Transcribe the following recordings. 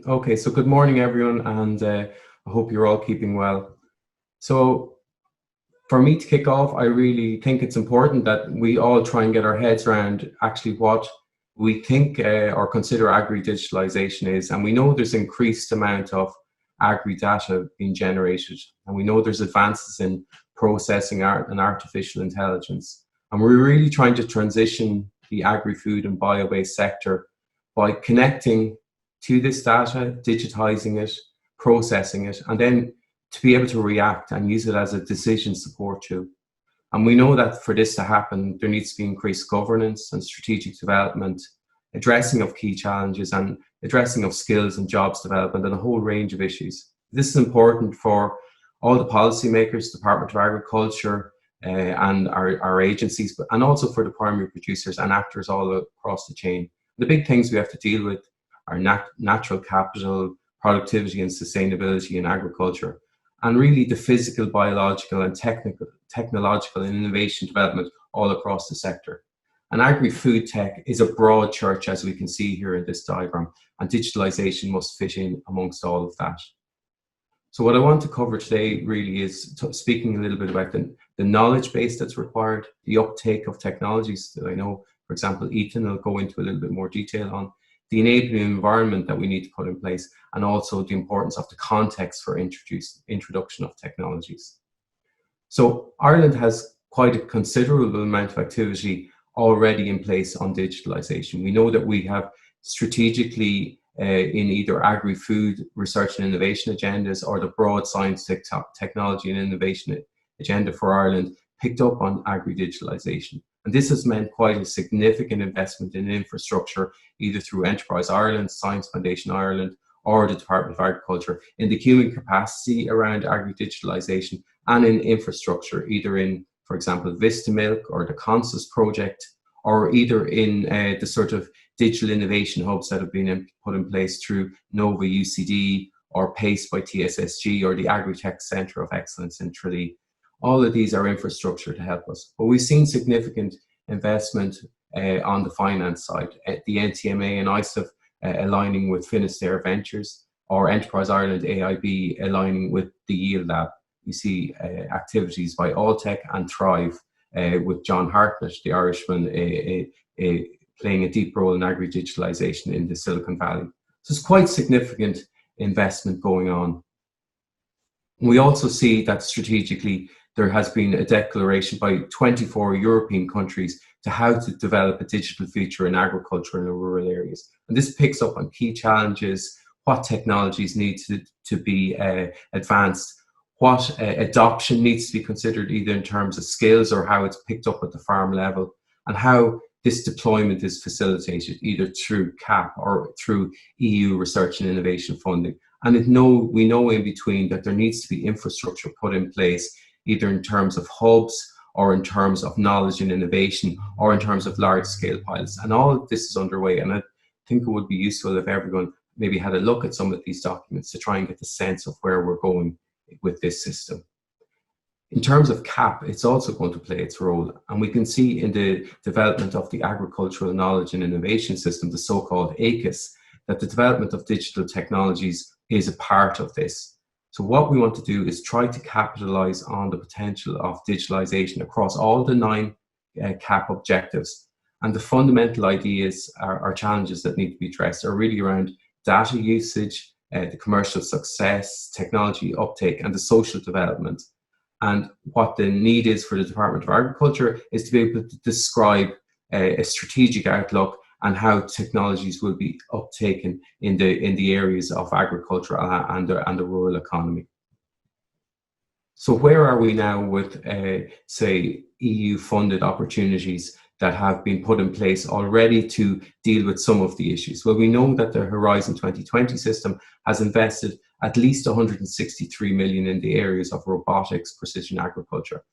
Okay, so good morning, everyone, and I hope you're all keeping well. So, for me to kick off, I really think it's important that we all try and get our heads around actually what we think or consider agri-digitalisation is. And we know there's increased amount of agri-data being generated, and we know there's advances in processing art and artificial intelligence. And we're really trying to transition the agri-food and bio-based sector by connecting to this data, digitizing it, processing it, and then to be able to react and use it as a decision support tool. And we know that for this to happen, there needs to be increased governance and strategic development, addressing of key challenges and addressing of skills and jobs development and a whole range of issues. This is important for all the policymakers, Department of Agriculture, and our agencies, and also for the primary producers and actors all across the chain. The big things we have to deal with are natural capital, productivity and sustainability in agriculture, and really the physical, biological and technological and innovation development all across the sector. And agri-food tech is a broad church, as we can see here in this diagram, and digitalisation must fit in amongst all of that. So what I want to cover today really is speaking a little bit about the knowledge base that's required, the uptake of technologies that I know, for example, Ethan will go into a little bit more detail on, the enabling environment that we need to put in place, and also the importance of the context for introduction of technologies. So Ireland has quite a considerable amount of activity already in place on digitalisation. We know that we have strategically in either agri-food research and innovation agendas or the broad science, technology and innovation agenda for Ireland picked up on agri-digitalisation. And this has meant quite a significant investment in infrastructure, either through Enterprise Ireland, Science Foundation Ireland, or the Department of Agriculture, in the human capacity around agri-digitalisation and in infrastructure, either in, for example, Vista Milk or the Consus project, or either in the sort of digital innovation hubs that have been put in place through Nova UCD or PACE by TSSG or the Agri-Tech Centre of Excellence in Tralee. All of these are infrastructure to help us. But we've seen significant investment on the finance side. The NTMA and ISAF aligning with Finisterre Ventures, or Enterprise Ireland AIB aligning with the Yield Lab. We see activities by Alltech and Thrive with John Hartnett, the Irishman, playing a deep role in agri-digitalisation in the Silicon Valley. So it's quite significant investment going on. We also see that strategically there has been a declaration by 24 European countries to how to develop a digital future in agriculture in the rural areas. And this picks up on key challenges, what technologies need to be advanced, what adoption needs to be considered either in terms of skills or how it's picked up at the farm level, and how this deployment is facilitated either through CAP or through EU research and innovation funding. And we know in between that there needs to be infrastructure put in place, either in terms of hubs or in terms of knowledge and innovation or in terms of large-scale pilots. And all of this is underway. And I think it would be useful if everyone maybe had a look at some of these documents to try and get the sense of where we're going with this system. In terms of CAP, it's also going to play its role. And we can see in the development of the Agricultural Knowledge and Innovation System, the so-called ACIS, that the development of digital technologies is a part of this. So what we want to do is try to capitalize on the potential of digitalization across all the 9 CAP objectives. And the fundamental ideas or challenges that need to be addressed are really around data usage, the commercial success, technology uptake, and the social development. And what the need is for the Department of Agriculture is to be able to describe a strategic outlook and how technologies will be uptaken in the areas of agriculture and the rural economy. So where are we now with, say, EU-funded opportunities that have been put in place already to deal with some of the issues? Well, we know that the Horizon 2020 system has invested at least 163 million in the areas of robotics, precision agriculture.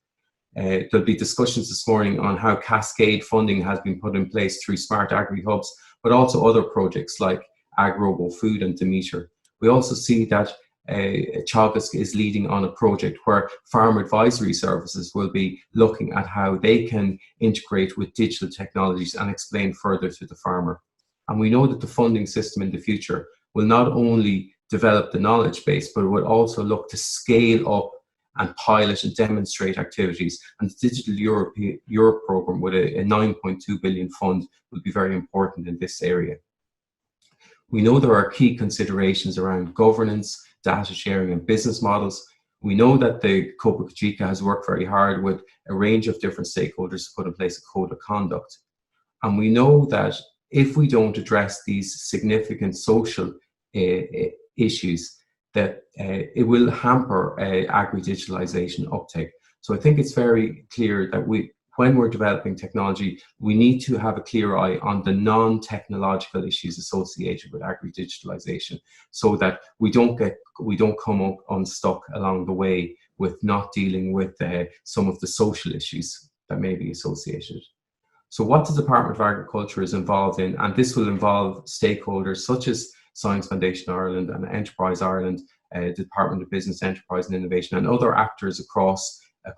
There'll be discussions this morning on how cascade funding has been put in place through smart agri-hubs, but also other projects like AgRobo Food and Demeter. We also see that Teagasc is leading on a project where farm advisory services will be looking at how they can integrate with digital technologies and explain further to the farmer. And we know that the funding system in the future will not only develop the knowledge base, but will also look to scale up and pilot and demonstrate activities. And the Digital Europe programme with a 9.2 billion fund will be very important in this area. We know there are key considerations around governance, data sharing and business models. We know that the Copa Cogeca has worked very hard with a range of different stakeholders to put in place a code of conduct. And we know that if we don't address these significant social issues, that it will hamper agri-digitalisation uptake. So I think it's very clear that when we're developing technology, we need to have a clear eye on the non-technological issues associated with agri-digitalisation, so that we don't come unstuck along the way with not dealing with some of the social issues that may be associated. So what the Department of Agriculture is involved in, and this will involve stakeholders such as Science Foundation Ireland and Enterprise Ireland, the Department of Business, Enterprise and Innovation, and other actors across and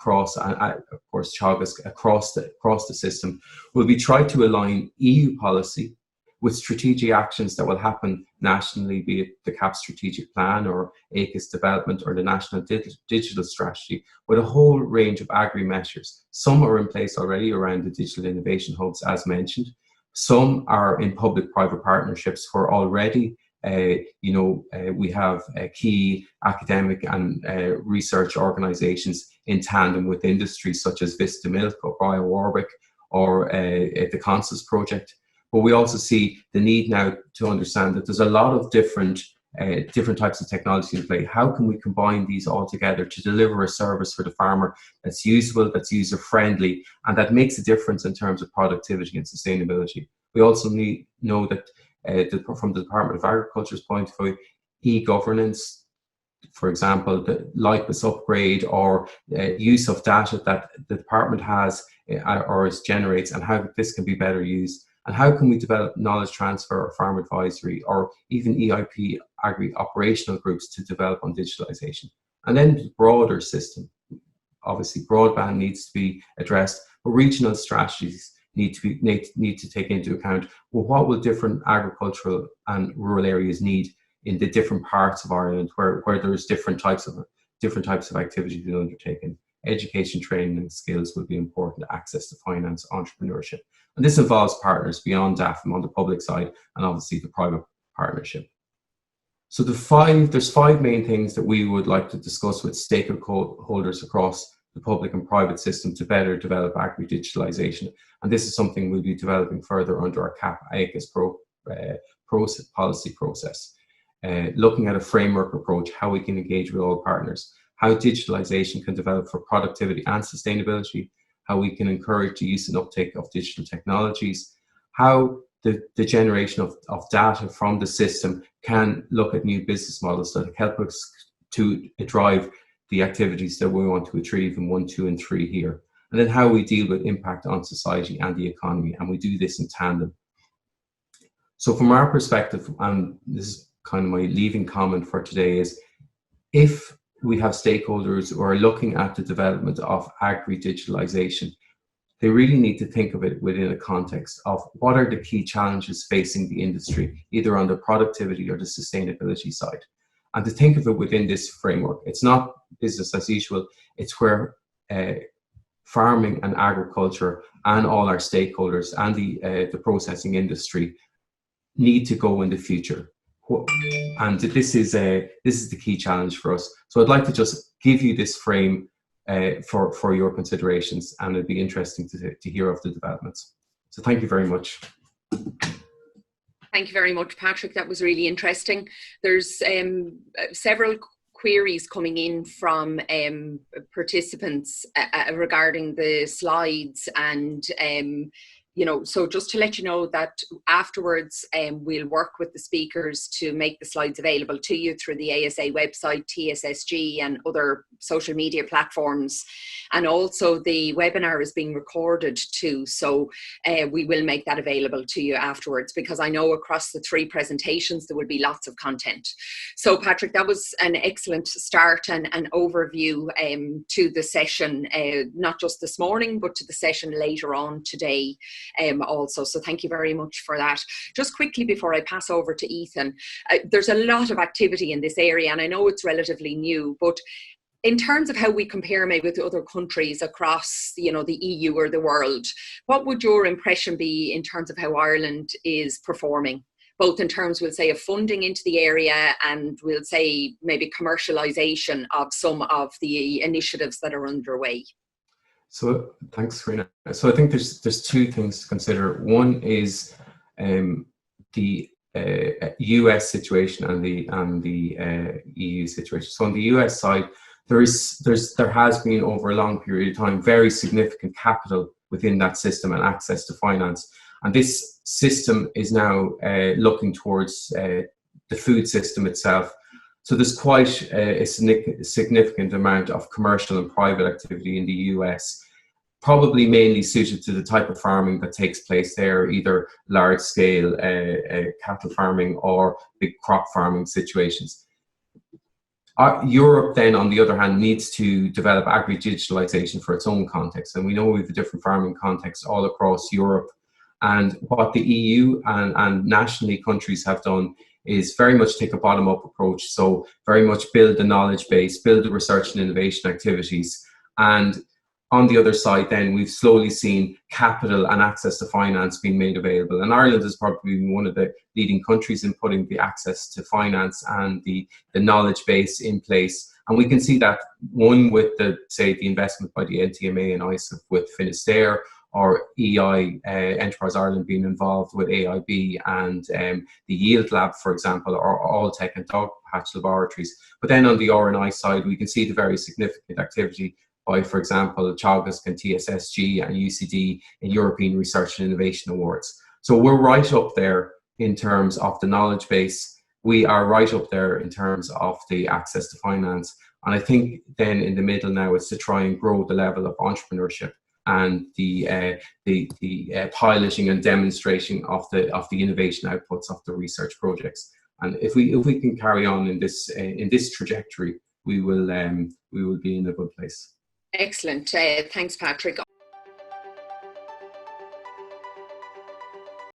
of course Teagasc across the system, will be trying to align EU policy with strategic actions that will happen nationally, be it the CAP strategic plan or ACIS development or the national digital strategy, with a whole range of agri measures. Some are in place already around the digital innovation hubs, as mentioned. Some are in public-private partnerships where already we have key academic and research organisations in tandem with industries such as Vista Milk or BioOrbic or the Consus project. But we also see the need now to understand that there's a lot of different types of technology in play. How can we combine these all together to deliver a service for the farmer that's usable, that's user-friendly, and that makes a difference in terms of productivity and sustainability? We also know that from the Department of Agriculture's point of view, e-governance, for example, the LIPUS upgrade or use of data that the department has or generates, and how this can be better used. And how can we develop knowledge transfer or farm advisory or even EIP agri-operational groups to develop on digitalisation? And then the broader system. Obviously, broadband needs to be addressed, but regional strategies need to take into account, well, what will different agricultural and rural areas need in the different parts of Ireland where there's different types of activities being undertaken. Education, training and skills will be important, access to finance, entrepreneurship. And this involves partners beyond DAFM on the public side and obviously the private partnership. So there's five main things that we would like to discuss with stakeholders across the public and private system to better develop agri-digitalisation. And this is something we'll be developing further under our CAP ACIS policy process. Looking at a framework approach, how we can engage with all partners, how digitalisation can develop for productivity and sustainability, how we can encourage the use and uptake of digital technologies, how the generation of data from the system can look at new business models that help us to drive the activities that we want to achieve in 1, 2 and 3 here. And then how we deal with impact on society and the economy, and we do this in tandem. So from our perspective, and this is kind of my leaving comment for today, is if we have stakeholders who are looking at the development of agri-digitalisation, they really need to think of it within a context of what are the key challenges facing the industry, either on the productivity or the sustainability side. And to think of it within this framework. It's not business as usual, it's where farming and agriculture and all our stakeholders and the processing industry need to go in the future. And this is the key challenge for us. So I'd like to just give you this frame for your considerations, and it'd be interesting to hear of the developments. So thank you very much. Thank you very much, Patrick. That was really interesting. There's several queries coming in from participants regarding the slides, and so just to let you know that afterwards we'll work with the speakers to make the slides available to you through the ASA website, TSSG and other social media platforms. And also the webinar is being recorded too, so we will make that available to you afterwards, because I know across the 3 presentations there will be lots of content. So Patrick, that was an excellent start and an overview to the session, not just this morning but to the session later on today. also. So thank you very much for that. Just quickly before I pass over to Ethan, there's a lot of activity in this area, and I know it's relatively new, but in terms of how we compare maybe with other countries across, the EU or the world, what would your impression be in terms of how Ireland is performing, both in terms, we'll say, of funding into the area and we'll say maybe commercialisation of some of the initiatives that are underway? So thanks, Karina. So I think there's two things to consider. One is the US situation and the EU situation. So on the US side, there has been over a long period of time very significant capital within that system and access to finance, and this system is now looking towards the food system itself. So there's quite a significant amount of commercial and private activity in the US, probably mainly suited to the type of farming that takes place there, either large scale cattle farming or big crop farming situations. Europe then, on the other hand, needs to develop agri-digitalisation for its own context. And we know we have a different farming context all across Europe. And what the EU and nationally countries have done is very much take a bottom-up approach. So very much build the knowledge base, build the research and innovation activities. And on the other side, then, we've slowly seen capital and access to finance being made available. And Ireland has probably been one of the leading countries in putting the access to finance and the knowledge base in place. And we can see that, one, with the investment by the NTMA and ISIF with Finisterre, or EI, Enterprise Ireland, being involved with AIB and the Yield Lab, for example, or Alltech and Dog Patch Laboratories. But then on the R&I side, we can see the very significant activity by, for example, Teagasc and TSSG and UCD in European Research and Innovation Awards. So we're right up there in terms of the knowledge base. We are right up there in terms of the access to finance. And I think then in the middle now is to try and grow the level of entrepreneurship and the piloting and demonstration of the innovation outputs of the research projects. And if we can carry on in this trajectory, we will be in a good place. Excellent. Thanks, Patrick.